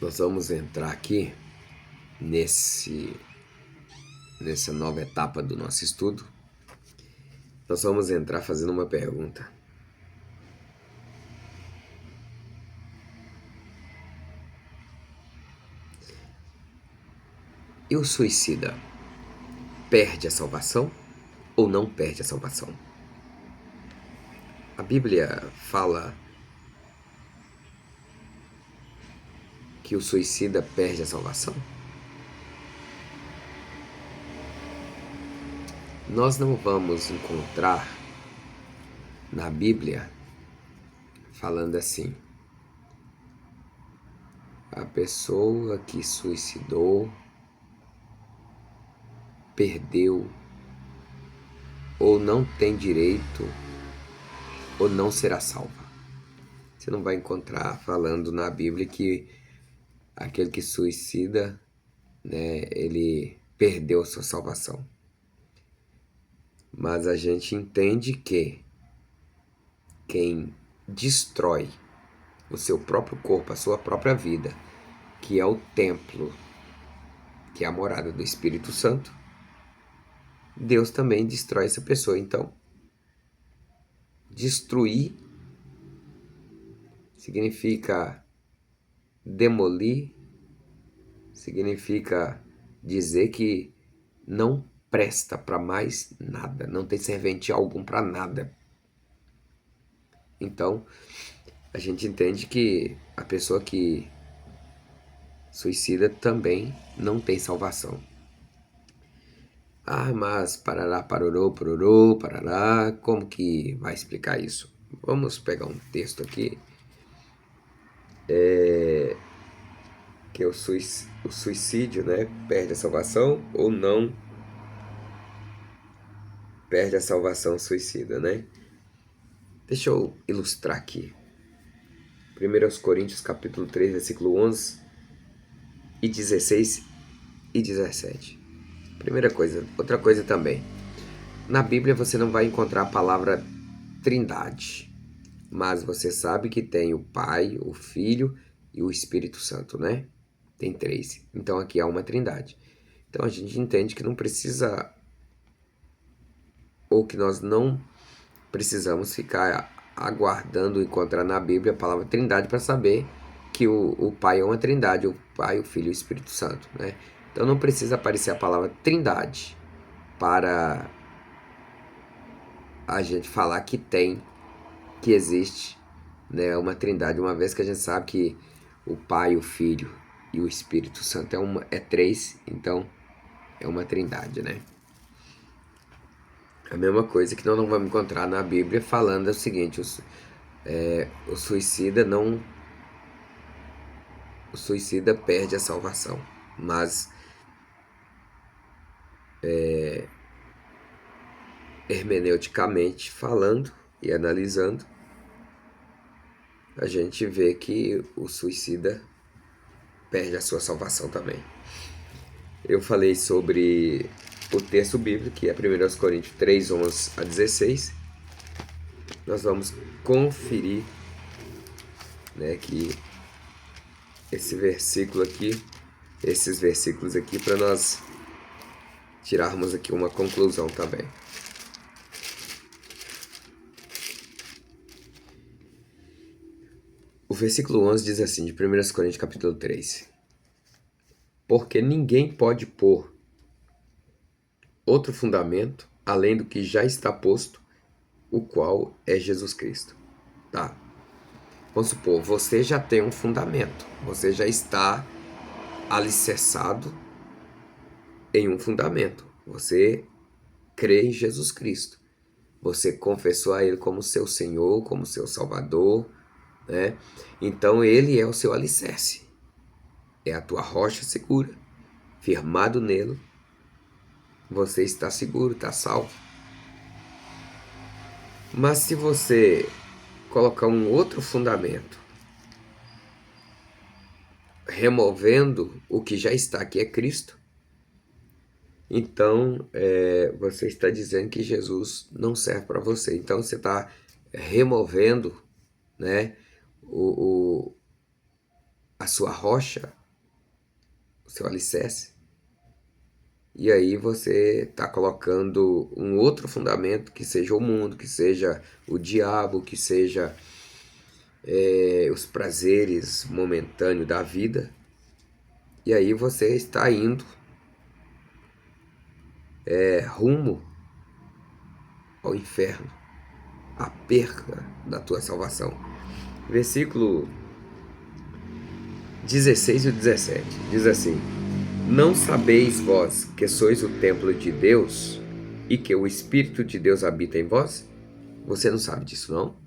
Nós vamos entrar aqui nessa nova etapa do nosso estudo. Nós vamos entrar fazendo uma pergunta. E o suicida perde a salvação ou não perde a salvação? A Bíblia fala que o suicida perde a salvação? Nós não vamos encontrar na Bíblia falando assim: a pessoa que suicidou perdeu ou não tem direito ou não será salva. Você não vai encontrar falando na Bíblia que aquele que suicida, ele perdeu a sua salvação. Mas a gente entende que quem destrói o seu próprio corpo, a sua própria vida, que é o templo, que é a morada do Espírito Santo, Deus também destrói essa pessoa. Então, destruir significa demolir, significa dizer que não presta para mais nada, não tem serventia algum para nada. Então, a gente entende que a pessoa que suicida também não tem salvação. Ah, mas parará, parorô, pororô, parará, como que vai explicar isso? Vamos pegar um texto aqui, que é o suicídio, perde a salvação ou não perde a salvação suicida, Deixa eu ilustrar aqui. 1 Coríntios capítulo 3, versículo 11 e 16 e 17. Primeira coisa. Outra coisa também. Na Bíblia você não vai encontrar a palavra trindade, mas você sabe que tem o Pai, o Filho e o Espírito Santo, Tem 3. Então aqui há uma trindade. Então a gente entende que não precisa, ou que nós não precisamos ficar aguardando encontrar na Bíblia a palavra trindade para saber que o Pai é uma trindade, o Pai, o Filho e o Espírito Santo, Então não precisa aparecer a palavra trindade para a gente falar que existe, uma trindade, uma vez que a gente sabe que o Pai, o Filho e o Espírito Santo é 3, então é uma trindade, A mesma coisa que nós não vamos encontrar na Bíblia falando o seguinte: o suicida perde a salvação, mas hermeneuticamente falando e analisando, a gente vê que o suicida perde a sua salvação também. Eu falei sobre o texto bíblico, que é 1 Coríntios 3, 11 a 16. Nós vamos conferir, que esses versículos aqui, para nós tirarmos aqui uma conclusão também. O versículo 11 diz assim, de 1 Coríntios capítulo 3. Porque ninguém pode pôr outro fundamento além do que já está posto, o qual é Jesus Cristo. Tá? Vamos supor, você já tem um fundamento, você já está alicerçado em um fundamento. Você crê em Jesus Cristo. Você confessou a Ele como seu Senhor, como seu Salvador, Então Ele é o seu alicerce. É a tua rocha segura. Firmado nele, você está seguro, está salvo. Mas se você colocar um outro fundamento, removendo o que já está, que é Cristo, então você está dizendo que Jesus não serve para você. Então você está removendo, sua rocha, o seu alicerce, e aí você está colocando um outro fundamento, que seja o mundo, que seja o diabo, que seja os prazeres momentâneos da vida, e aí você está indo rumo ao inferno, à perca da tua salvação. Versículo 16 e 17 diz assim: Não sabeis vós que sois o templo de Deus e que o Espírito de Deus habita em vós? Você não sabe disso, não?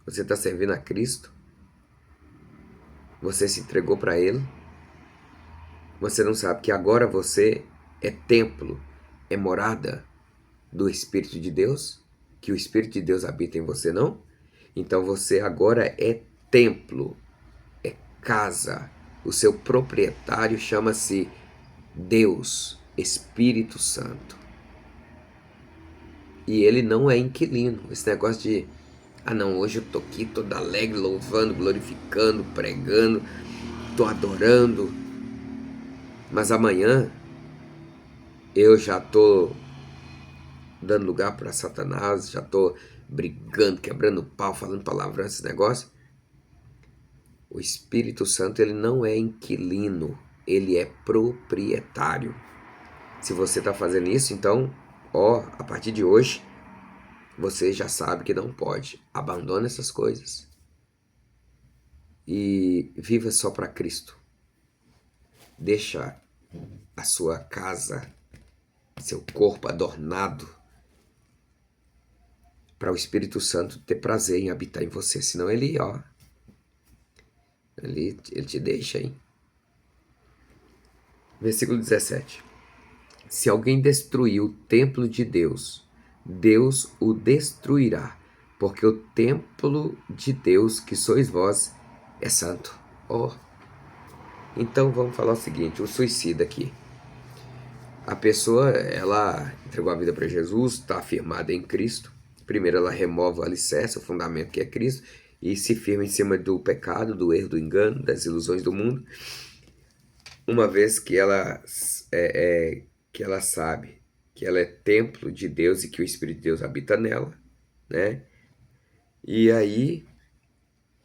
Você está servindo a Cristo? Você se entregou para Ele? Você não sabe que agora você é templo, é morada do Espírito de Deus? Que o Espírito de Deus habita em você, não? Então você agora é templo, é casa. O seu proprietário chama-se Deus, Espírito Santo. E ele não é inquilino. Esse negócio de, não, hoje eu tô aqui todo alegre, louvando, glorificando, pregando, tô adorando. Mas amanhã eu já tô dando lugar para Satanás, já tô brigando, quebrando pau, falando palavrão, esse negócio. O Espírito Santo, ele não é inquilino, ele é proprietário. Se você está fazendo isso, então, a partir de hoje, você já sabe que não pode. Abandone essas coisas e viva só para Cristo. Deixa a sua casa, seu corpo adornado para o Espírito Santo ter prazer em habitar em você. Senão ele te deixa, hein? Versículo 17. Se alguém destruir o templo de Deus, Deus o destruirá, porque o templo de Deus, que sois vós, é santo. Então vamos falar o seguinte, o suicida aqui. A pessoa, ela entregou a vida para Jesus, está firmada em Cristo. Primeiro ela remove o alicerce, o fundamento que é Cristo, e se firma em cima do pecado, do erro, do engano, das ilusões do mundo. Uma vez que ela sabe que ela é templo de Deus e que o Espírito de Deus habita nela, né? E aí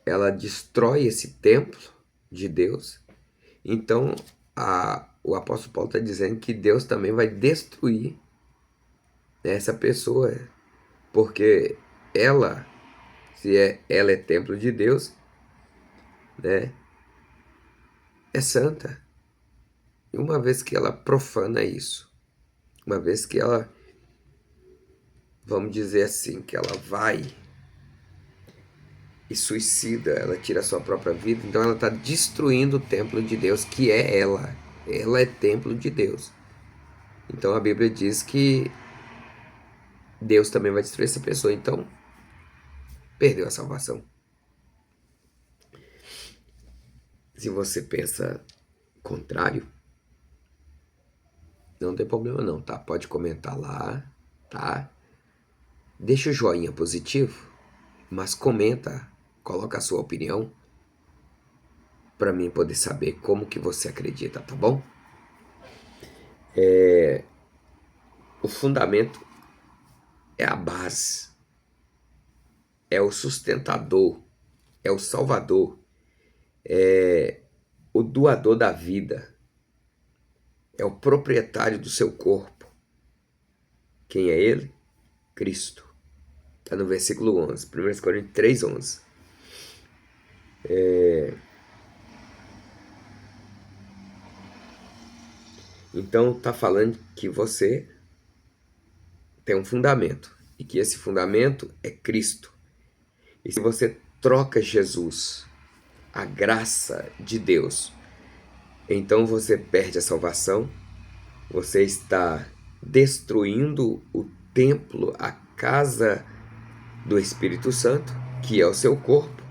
ela destrói esse templo de Deus. Então o apóstolo Paulo está dizendo que Deus também vai destruir essa pessoa, porque ela, ela é templo de Deus, né? É santa. E uma vez que ela profana isso, uma vez que ela, vamos dizer assim, que ela vai e suicida, ela tira a sua própria vida, então ela está destruindo o templo de Deus, que é ela. Ela é templo de Deus. Então a Bíblia diz que Deus também vai destruir essa pessoa, então perdeu a salvação. Se você pensa contrário, não tem problema não, tá? Pode comentar lá, tá? Deixa o joinha positivo, mas comenta, coloca a sua opinião para mim poder saber como que você acredita, tá bom? O fundamento é a base, é o sustentador, é o salvador, é o doador da vida, é o proprietário do seu corpo. Quem é ele? Cristo. Está no versículo 11, 1 Coríntios 3:11. Então está falando que você tem um fundamento e que esse fundamento é Cristo. E se você troca Jesus, a graça de Deus, então você perde a salvação, você está destruindo o templo, a casa do Espírito Santo, que é o seu corpo,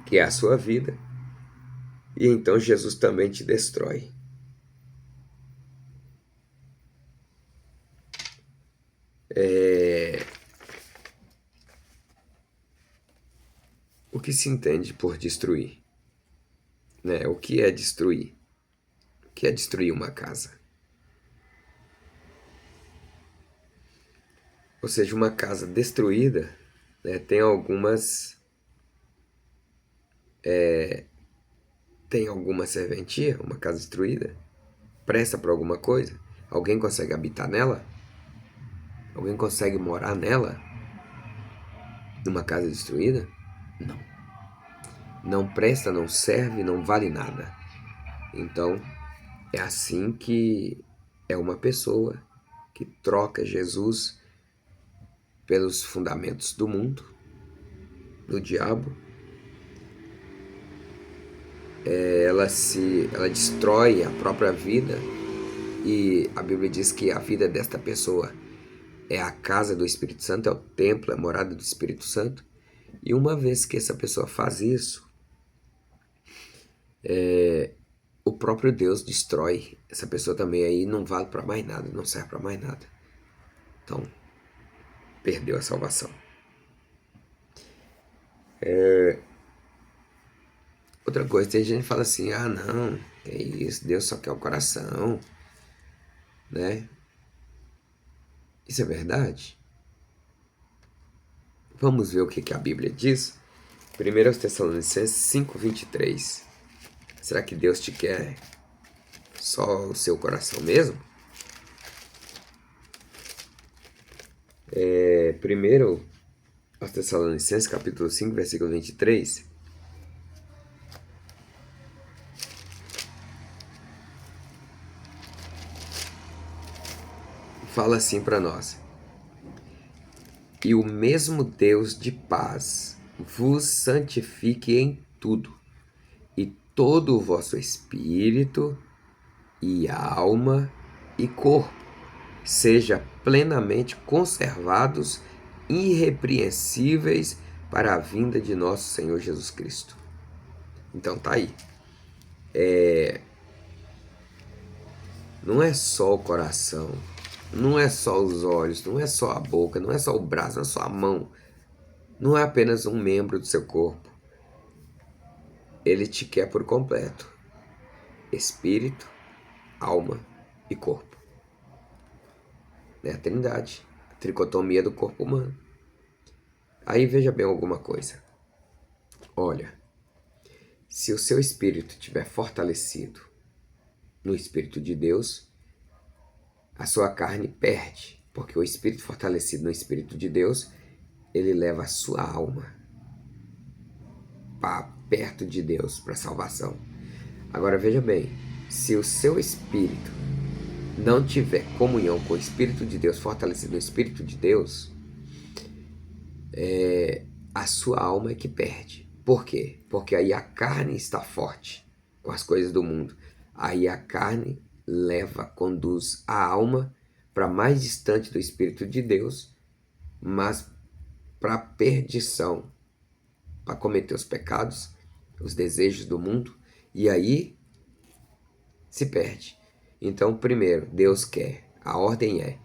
que é a sua vida, e então Jesus também te destrói. O que se entende por destruir? né? O que é destruir? O que é destruir uma casa? Ou seja, uma casa destruída, né, tem alguma serventia, uma casa destruída, presta para alguma coisa? Alguém consegue habitar nela? Alguém consegue morar nela? Numa casa destruída? Não. Não presta, não serve, não vale nada. Então, é assim que é uma pessoa que troca Jesus pelos fundamentos do mundo, do diabo. Ela destrói a própria vida, e a Bíblia diz que a vida desta pessoa é a casa do Espírito Santo, é o templo, é a morada do Espírito Santo. E uma vez que essa pessoa faz isso, o próprio Deus destrói essa pessoa também. Aí não vale para mais nada, não serve para mais nada. Então, perdeu a salvação. Outra coisa, tem gente que fala assim, ah não, é isso, Deus só quer o coração, né? Isso é verdade? Vamos ver o que a Bíblia diz? 1 Tessalonicenses 5:23. Será que Deus te quer só o seu coração mesmo? Primeiro aos Tessalonicenses, capítulo 5, versículo 23. Fala assim para nós: e o mesmo Deus de paz vos santifique em tudo, e todo o vosso espírito e alma e corpo seja plenamente conservados, irrepreensíveis para a vinda de nosso Senhor Jesus Cristo. Então tá aí. Não é só o coração, não é só os olhos, não é só a boca, não é só o braço, não é só a mão. Não é apenas um membro do seu corpo. Ele te quer por completo. Espírito, alma e corpo. É a trindade, a tricotomia do corpo humano. Aí veja bem alguma coisa. Olha, se o seu espírito estiver fortalecido no Espírito de Deus, a sua carne perde, porque o espírito fortalecido no Espírito de Deus, ele leva a sua alma para perto de Deus, para salvação. Agora veja bem, se o seu espírito não tiver comunhão com o Espírito de Deus, fortalecido no Espírito de Deus, a sua alma é que perde. Por quê? Porque aí a carne está forte com as coisas do mundo. Aí a carne conduz a alma para mais distante do Espírito de Deus, mas para a perdição, para cometer os pecados, os desejos do mundo, e aí se perde. Então, primeiro, Deus quer, a ordem é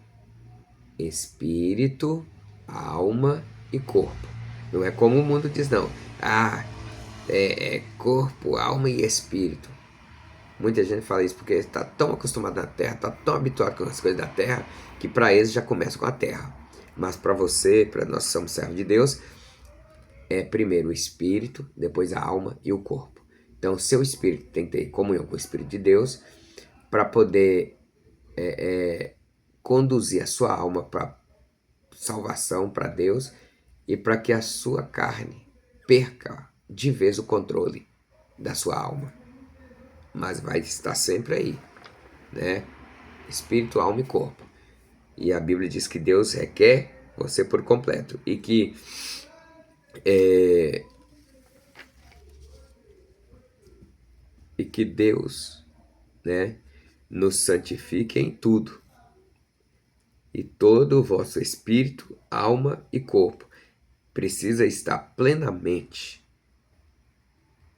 espírito, alma e corpo. Não é como o mundo diz, não. É corpo, alma e espírito. Muita gente fala isso porque está tão acostumado na terra, está tão habituado com as coisas da terra, que para eles já começa com a terra. Mas para você, para nós que somos servos de Deus, é primeiro o espírito, depois a alma e o corpo. Então, seu espírito tem que ter comunhão com o Espírito de Deus para poder conduzir a sua alma para salvação, para Deus, e para que a sua carne perca de vez o controle da sua alma. Mas vai estar sempre aí, né? Espírito, alma e corpo. E a Bíblia diz que Deus requer você por completo e que Deus, né, nos santifique em tudo, e todo o vosso espírito, alma e corpo precisa estar plenamente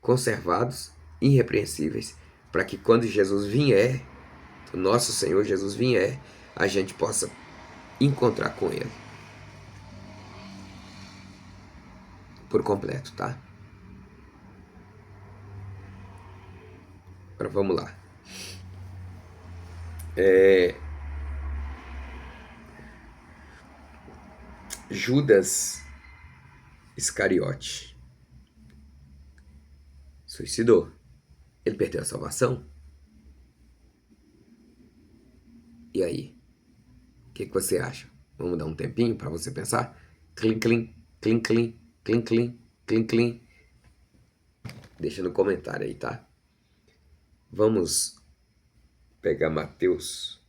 conservados, irrepreensíveis, para que quando Jesus vier, o nosso Senhor Jesus vier, a gente possa encontrar com Ele por completo, tá? Agora vamos lá. Judas Iscariote suicidou. Ele perdeu a salvação? E aí? O que você acha? Vamos dar um tempinho para você pensar? Clim, clim, clim, clim, clim, clim, clim, clim. Deixa no comentário aí, tá? Vamos pegar Mateus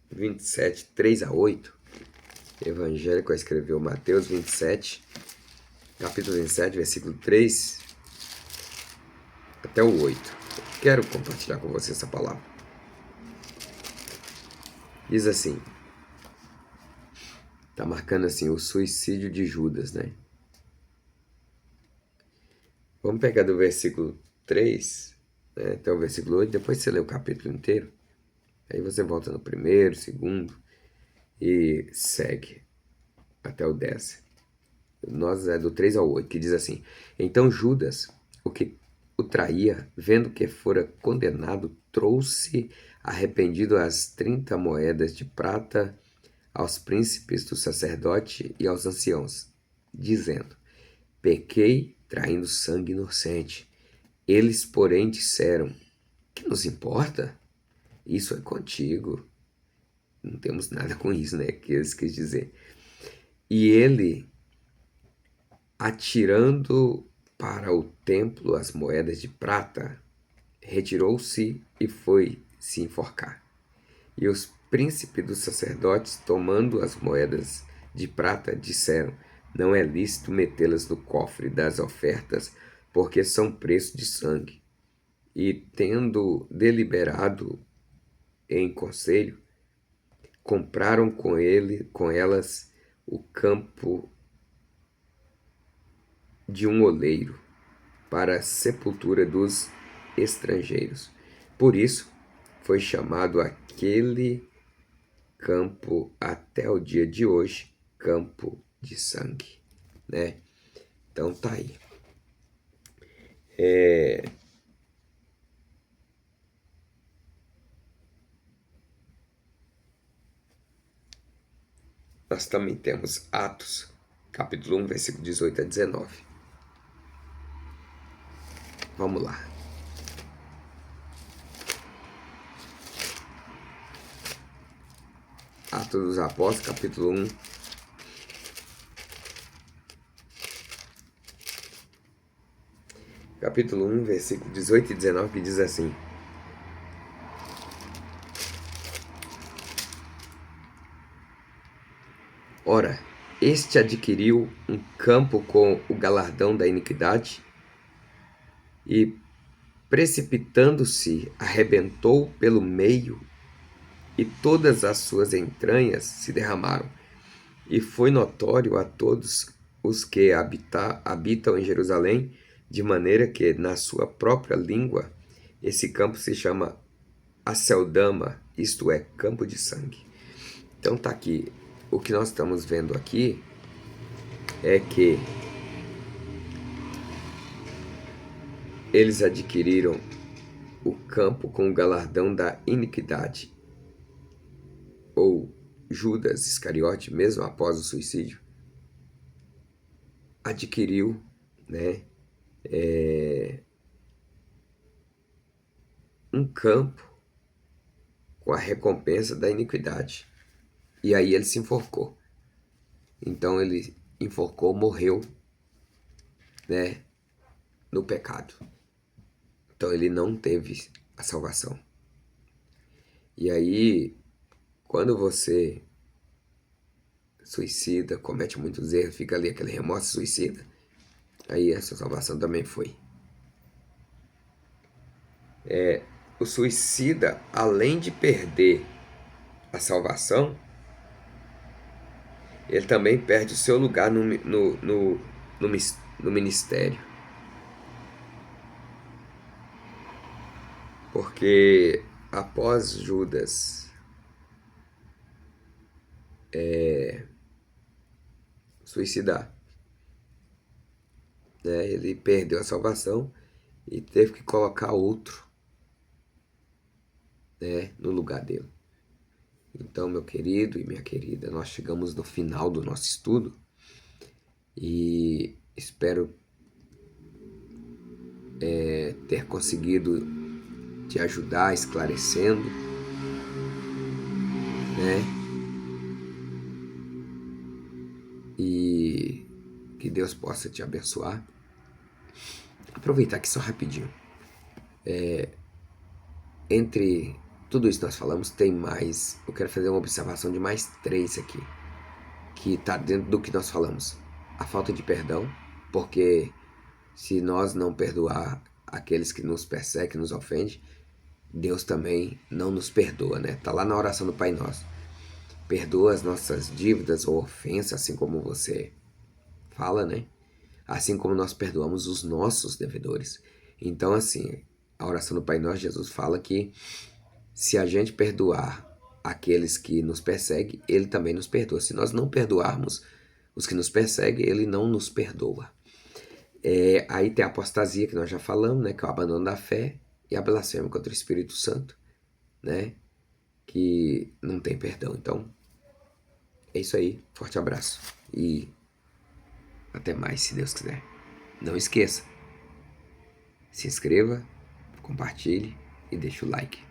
27, 3-8. Evangélico escreveu Mateus 27, capítulo 27, versículo 3 até o 8. Quero compartilhar com você essa palavra. Diz assim, tá marcando assim o suicídio de Judas, né? Vamos pegar do versículo 3, né, até o versículo 8, depois você lê o capítulo inteiro. Aí você volta no primeiro, segundo e segue até o 10. Nós é do 3 ao 8, que diz assim: Então Judas, o que o traía, vendo que fora condenado, trouxe arrependido as 30 moedas de prata aos príncipes do sacerdote e aos anciãos, dizendo: Pequei traindo sangue inocente. Eles, porém, disseram: Que nos importa? Isso é contigo. Não temos nada com isso, né? Que eles quis dizer. E ele, atirando para o templo as moedas de prata, retirou-se e foi se enforcar. E os príncipes dos sacerdotes, tomando as moedas de prata, disseram: Não é lícito metê-las no cofre das ofertas, porque são preço de sangue. E, tendo deliberado em conselho, compraram com elas o campo de um oleiro para a sepultura dos estrangeiros. Por isso foi chamado aquele campo até o dia de hoje campo de sangue, né? Então tá aí. Nós também temos Atos, capítulo 1, versículo 18-19. Vamos lá. Atos dos Apóstolos, capítulo 1. Capítulo 1, versículo 18 e 19, que diz assim: Ora, este adquiriu um campo com o galardão da iniquidade e, precipitando-se, arrebentou pelo meio e todas as suas entranhas se derramaram. E foi notório a todos os que habitam em Jerusalém, de maneira que, na sua própria língua, esse campo se chama Aceldama, isto é, campo de sangue. Então tá aqui, o que nós estamos vendo aqui é que eles adquiriram o campo com o galardão da iniquidade. Ou Judas Iscariote, mesmo após o suicídio, adquiriu, né, um campo com a recompensa da iniquidade. E aí ele se enforcou. Então ele enforcou, morreu, né, no pecado. Então ele não teve a salvação. E aí, quando você suicida, comete muitos erros, fica ali aquele remorso suicida, aí a sua salvação também foi. O suicida, além de perder a salvação, ele também perde o seu lugar no ministério. Porque após Judas suicidar, né, ele perdeu a salvação e teve que colocar outro né, no lugar dele. Então, meu querido e minha querida, nós chegamos no final do nosso estudo e espero ter conseguido te ajudar esclarecendo, né? E que Deus possa te abençoar. Aproveitar aqui só rapidinho. Entre tudo isso que nós falamos, tem mais. Eu quero fazer uma observação de mais 3 aqui, que está dentro do que nós falamos. A falta de perdão, porque se nós não perdoar aqueles que nos perseguem, que nos ofendem, Deus também não nos perdoa, né? Tá lá na oração do Pai Nosso. Perdoa as nossas dívidas ou ofensas, assim como você fala, né? Assim como nós perdoamos os nossos devedores. Então, assim, a oração do Pai Nosso, Jesus fala que se a gente perdoar aqueles que nos perseguem, Ele também nos perdoa. Se nós não perdoarmos os que nos perseguem, Ele não nos perdoa. Aí tem a apostasia, que nós já falamos, né? Que é o abandono da fé, e a blasfêmia contra o Espírito Santo, né? Que não tem perdão. Então, é isso aí. Forte abraço. E até mais, se Deus quiser. Não esqueça, se inscreva, compartilhe e deixe o like.